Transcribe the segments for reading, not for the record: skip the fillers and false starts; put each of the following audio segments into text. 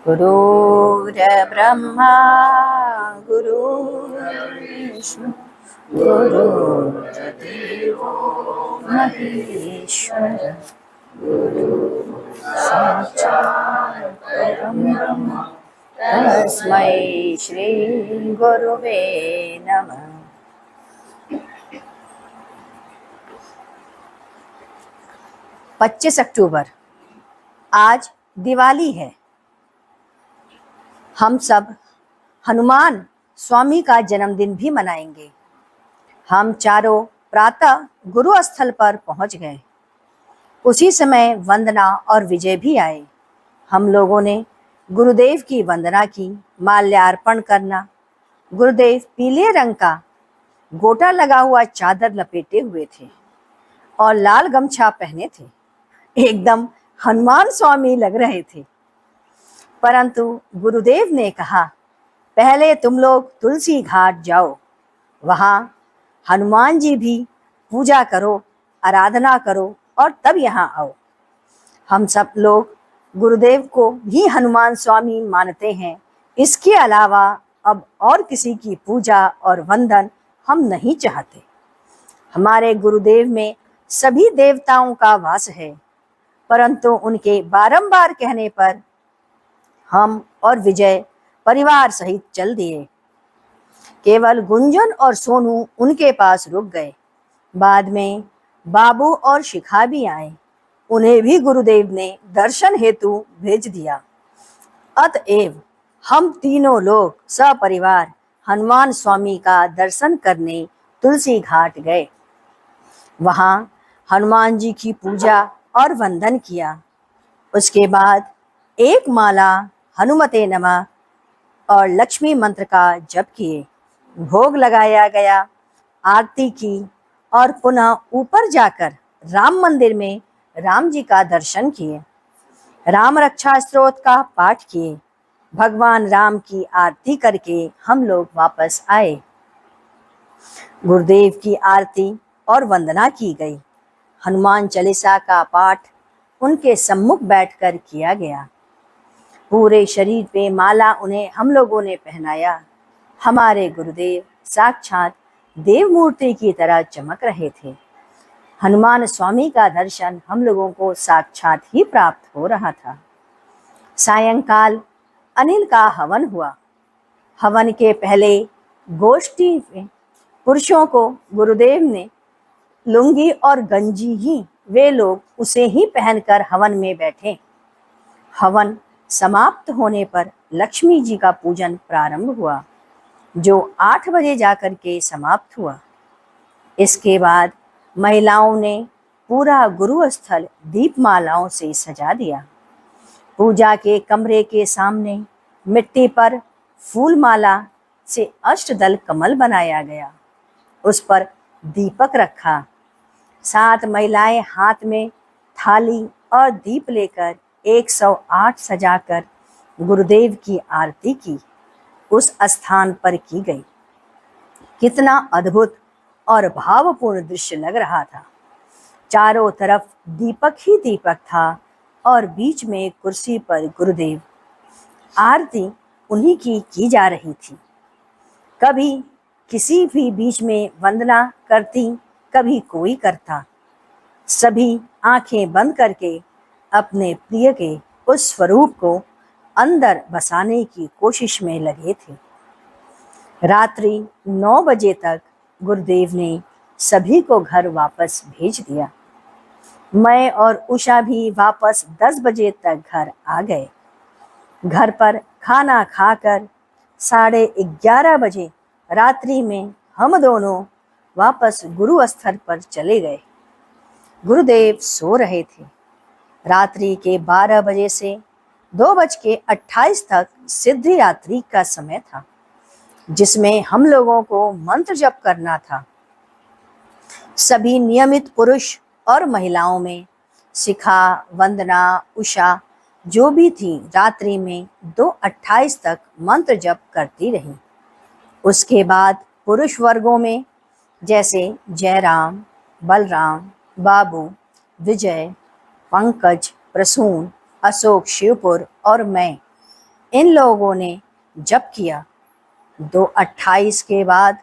गुरुर्ब्रह्मा गुरुर्विष्णु गुरुर्देवो महेश्वर साक्षात् परं ब्रह्म तस्मै श्री गुरुवे नमः। 25 अक्टूबर आज दिवाली है। हम सब हनुमान स्वामी का जन्मदिन भी मनाएंगे। हम चारों प्रातः गुरु स्थल पर पहुंच गए। उसी समय वंदना और विजय भी आए। हम लोगों ने गुरुदेव की वंदना की, माल्यार्पण करना। गुरुदेव पीले रंग का गोटा लगा हुआ चादर लपेटे हुए थे और लाल गमछा पहने थे। एकदम हनुमान स्वामी लग रहे थे। परंतु गुरुदेव ने कहा, पहले तुम लोग तुलसी घाट जाओ, वहां हनुमान जी भी पूजा करो, आराधना करो और तब यहाँ आओ। हम सब लोग गुरुदेव को भी हनुमान स्वामी मानते हैं। इसके अलावा अब और किसी की पूजा और वंदन हम नहीं चाहते। हमारे गुरुदेव में सभी देवताओं का वास है, परंतु उनके बारंबार कहने पर हम और विजय परिवार सहित चल दिए। केवल गुंजन और सोनू उनके पास रुक गए। बाद में बाबू और शिखा भी आए। उन्हें भी गुरुदेव ने दर्शन हेतु भेज दिया। अतएव हम तीनों लोग सपरिवार हनुमान स्वामी का दर्शन करने तुलसी घाट गए। वहां हनुमान जी की पूजा और वंदन किया। उसके बाद एक माला हनुमते नमः और लक्ष्मी मंत्र का जप किए, भोग लगाया गया, आरती की और पुनः ऊपर जाकर राम मंदिर में राम जी का दर्शन किए। राम रक्षा स्तोत्र का पाठ किए। भगवान राम की आरती करके हम लोग वापस आए। गुरुदेव की आरती और वंदना की गई। हनुमान चालीसा का पाठ उनके सम्मुख बैठकर किया गया। पूरे शरीर पे माला उन्हें हम लोगों ने पहनाया। हमारे गुरुदेव साक्षात देव मूर्ति की तरह चमक रहे थे। हनुमान स्वामी का दर्शन हम लोगों को साक्षात ही प्राप्त हो रहा था। सायंकाल अनिल का हवन हुआ। हवन के पहले गोष्ठी में पुरुषों को गुरुदेव ने लुंगी और गंजी ही वे लोग उसे ही पहनकर हवन में बैठे। हवन समाप्त होने पर लक्ष्मी जी का पूजन प्रारंभ हुआ, जो 8 बजे जाकर के समाप्त हुआ। इसके बाद महिलाओं ने पूरा गुरु स्थल दीपमालाओं से सजा दिया। पूजा के कमरे के सामने मिट्टी पर फूलमाला से अष्टदल कमल बनाया गया। उस पर दीपक रखा। 7 महिलाएं हाथ में थाली और दीप लेकर 108 सजाकर गुरुदेव की आरती की उस स्थान पर की गई। कितना अद्भुत और भावपूर्ण दृश्य लग रहा था। चारों तरफ दीपक ही दीपक था और बीच में एक कुर्सी पर गुरुदेव। आरती उन्हीं की जा रही थी। कभी किसी भी बीच में वंदना करती, कभी कोई करता। सभी आंखें बंद करके अपने प्रिय के उस स्वरूप को अंदर बसाने की कोशिश में लगे थे। रात्रि 9 बजे तक गुरुदेव ने सभी को घर वापस भेज दिया। मैं और उषा भी वापस 10 बजे तक घर आ गए। घर पर खाना खाकर 11:30 बजे रात्रि में हम दोनों वापस गुरु स्थल पर चले गए। गुरुदेव सो रहे थे। रात्रि के 12 बजे से 2:28 तक सिद्धि रात्रि का समय था, जिसमें हम लोगों को मंत्र जप करना था। सभी नियमित पुरुष और महिलाओं में शिखा, वंदना, उषा जो भी थी, रात्रि में 2:28 तक मंत्र जप करती रही। उसके बाद पुरुष वर्गों में जैसे जयराम, बलराम, बाबू, विजय, पंकज, प्रसून, अशोक शिवपुर और मैं इन लोगों ने जप किया। 2:28 के बाद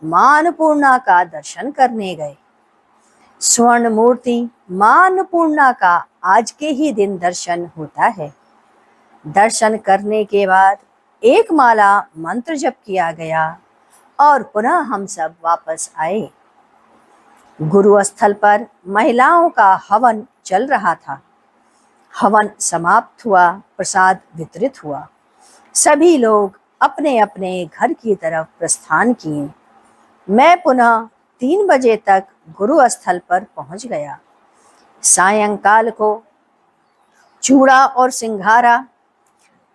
मां अन्नपूर्णा का दर्शन करने गए। स्वर्ण मूर्ति मां अन्नपूर्णा का आज के ही दिन दर्शन होता है। दर्शन करने के बाद एक माला मंत्र जप किया गया और पुनः हम सब वापस आए। गुरु स्थल पर महिलाओं का हवन चल रहा था। हवन समाप्त हुआ, प्रसाद वितरित हुआ। सभी लोग अपने अपने घर की तरफ प्रस्थान किए। मैं पुनः 3 बजे तक गुरु स्थल पर पहुंच गया। सायंकाल को चूड़ा और सिंघारा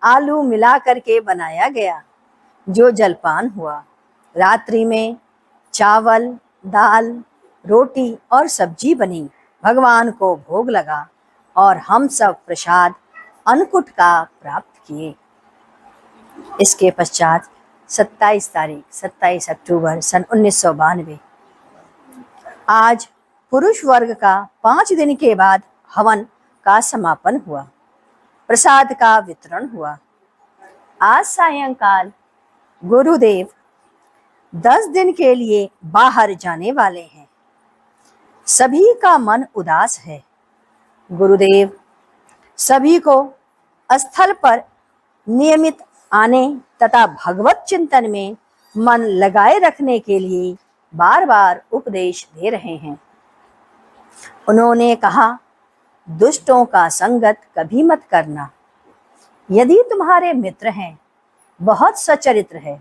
आलू मिला करके बनाया गया, जो जलपान हुआ। रात्रि में चावल, दाल, रोटी और सब्जी बनी। भगवान को भोग लगा और हम सब प्रसाद अन्नकूट का प्राप्त किए। इसके पश्चात 27 अक्टूबर सन 1992 आज पुरुष वर्ग का 5 दिन के बाद हवन का समापन हुआ। प्रसाद का वितरण हुआ। आज सायंकाल गुरुदेव 10 दिन के लिए बाहर जाने वाले हैं। सभी का मन उदास है। गुरुदेव सभी को स्थल पर नियमित आने तथा भगवत चिंतन में मन लगाए रखने के लिए बार बार उपदेश दे रहे हैं। उन्होंने कहा, दुष्टों का संगत कभी मत करना। यदि तुम्हारे मित्र हैं, बहुत सचरित्र है,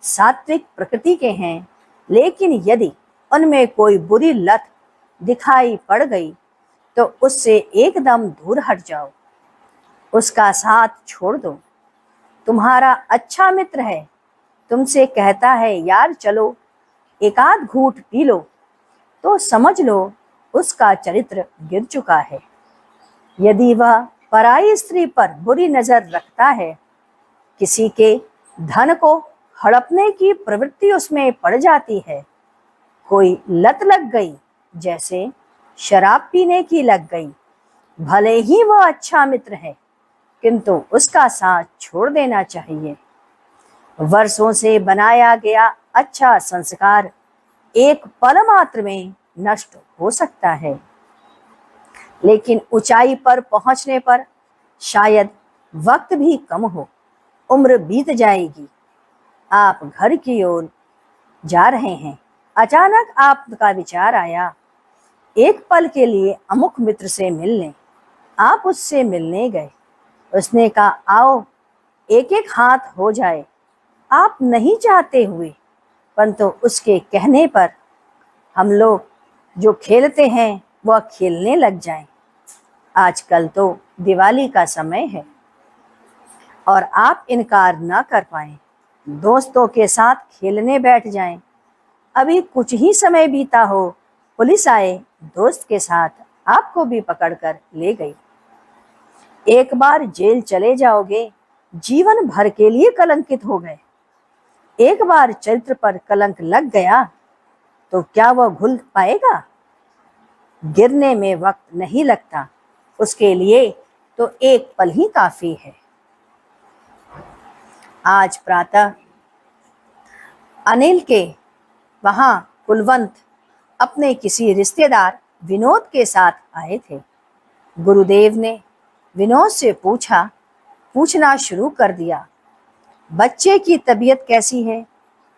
सात्विक प्रकृति के हैं, लेकिन यदि उनमें कोई बुरी लत दिखाई पड़ गई तो उससे एकदम दूर हट जाओ, उसका साथ छोड़ दो। तुम्हारा अच्छा मित्र है, तुमसे कहता है यार चलो एक आध घूंट पी लो, तो समझ लो उसका चरित्र गिर चुका है। यदि वह पराई स्त्री पर बुरी नजर रखता है, किसी के धन को हड़पने की प्रवृत्ति उसमें पड़ जाती है, कोई लत लग गई, जैसे शराब पीने की लग गई, भले ही वह अच्छा मित्र है, किंतु उसका साथ छोड़ देना चाहिए। वर्षों से बनाया गया अच्छा संस्कार एक पल मात्र में नष्ट हो सकता है, लेकिन ऊंचाई पर पहुंचने पर शायद वक्त भी कम हो, उम्र बीत जाएगी। आप घर की ओर जा रहे हैं, अचानक आपका विचार आया, एक पल के लिए अमुक मित्र से मिल लें। आप उससे मिलने गए। उसने कहा आओ एक एक हाथ हो जाए। आप नहीं चाहते हुए, परंतु उसके कहने पर हम लोग जो खेलते हैं वह खेलने लग जाएं। आजकल तो दिवाली का समय है और आप इनकार न कर पाएं, दोस्तों के साथ खेलने बैठ जाएं। अभी कुछ ही समय बीता हो, पुलिस आए, दोस्त के साथ आपको भी पकड़कर ले गई। एक बार जेल चले जाओगे, जीवन भर के लिए कलंकित हो गए। एक बार चरित्र पर कलंक लग गया तो क्या वह घुल पाएगा? गिरने में वक्त नहीं लगता, उसके लिए तो एक पल ही काफी है। आज प्रातः अनिल के वहां कुलवंत अपने किसी रिश्तेदार विनोद के साथ आए थे। गुरुदेव ने विनोद से पूछना शुरू कर दिया, बच्चे की तबीयत कैसी है?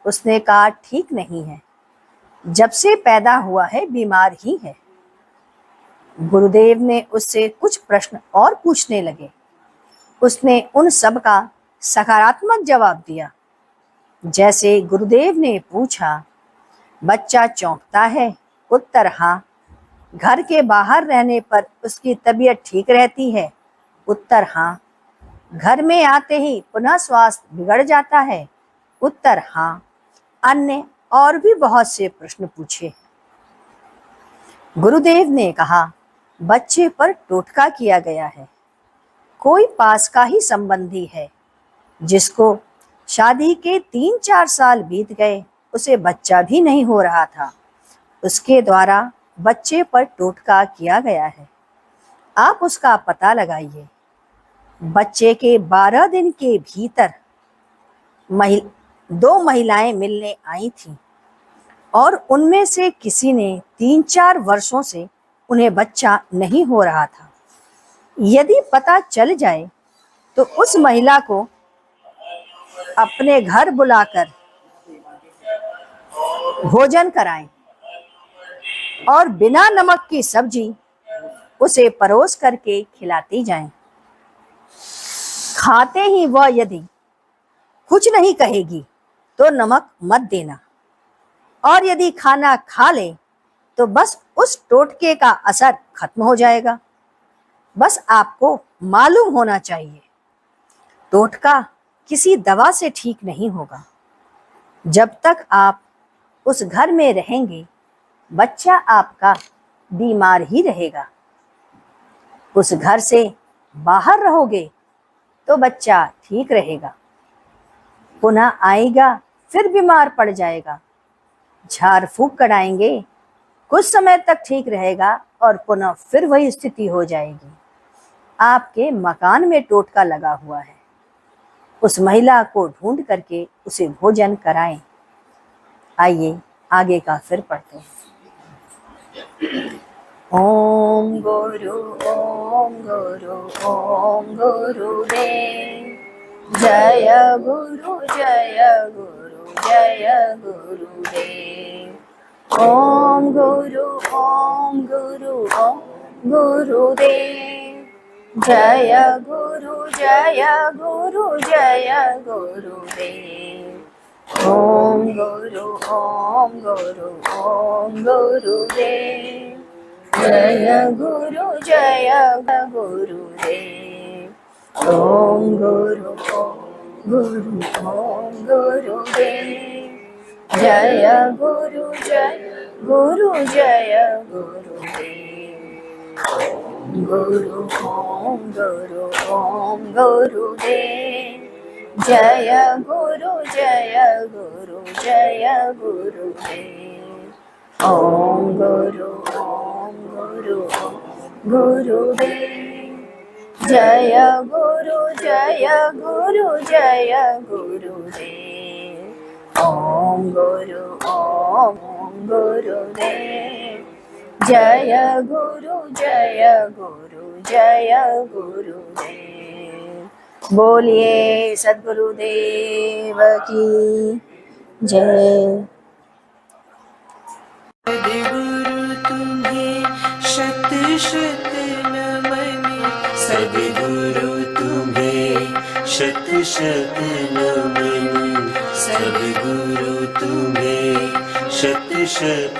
उसने कहा ठीक नहीं है, जब से पैदा हुआ है बीमार ही है। गुरुदेव ने उससे कुछ प्रश्न और पूछने लगे। उसने उन सब का सकारात्मक जवाब दिया। जैसे गुरुदेव ने पूछा, बच्चा चौंकता है? उत्तर हाँ। घर के बाहर रहने पर उसकी तबीयत ठीक रहती है? उत्तर हाँ। घर में आते ही पुनः स्वास्थ्य बिगड़ जाता है? उत्तर हाँ। अन्य और भी बहुत से प्रश्न पूछे। गुरुदेव ने कहा, बच्चे पर टोटका किया गया है। कोई पास का ही संबंधी है जिसको शादी के 3-4 साल बीत गए, उसे बच्चा भी नहीं हो रहा था, उसके द्वारा बच्चे पर टोटका किया गया है। आप उसका पता लगाइए। बच्चे के 12 दिन के भीतर दो महिलाएं मिलने आई थीं और उनमें से किसी ने 3-4 वर्षों से उन्हें बच्चा नहीं हो रहा था। यदि पता चल जाए तो उस महिला को अपने घर बुलाकर भोजन कराएं और बिना नमक की सब्जी उसे परोस करके खिलाती जाएं। खाते ही वह यदि कुछ नहीं कहेगी तो नमक मत देना, और यदि खाना खा ले तो बस उस टोटके का असर खत्म हो जाएगा। बस आपको मालूम होना चाहिए, टोटका किसी दवा से ठीक नहीं होगा। जब तक आप उस घर में रहेंगे, बच्चा आपका बीमार ही रहेगा। उस घर से बाहर रहोगे तो बच्चा ठीक रहेगा, पुनः आएगा फिर बीमार पड़ जाएगा। झाड़ फूक कराएंगे, कुछ समय तक ठीक रहेगा और पुनः फिर वही स्थिति हो जाएगी। आपके मकान में टोटका लगा हुआ है। उस महिला को ढूंढ करके उसे भोजन कराएं। आइए आगे का फिर पढ़ते हैं। ओम गुरु गुरुदेव, जय गुरु गुरुदेव। ओम गुरु गुरुदेव, जय गुरु गुरुदेव। ओम गुरु गुरुदेव, जय गुरु गुरुदेव। ओम गुरु गुरुदेव, जय गुरु गुरुदेव। गुरु ओम गुरुदेव, जय गुरु गुरुदेव। ओम गुरु गुरुदेव, जय गुरु गुरुदेव। ओम गुरु गुरुदेव, जय गुरु गुरुदेव। बोलिए सद्गुरुदेव की जय। सद्गुरु तुम्हें शत शत नमन, सद्गुरु तुम्हें शत शत नमन, सद्गुरु तुम्हें शत शत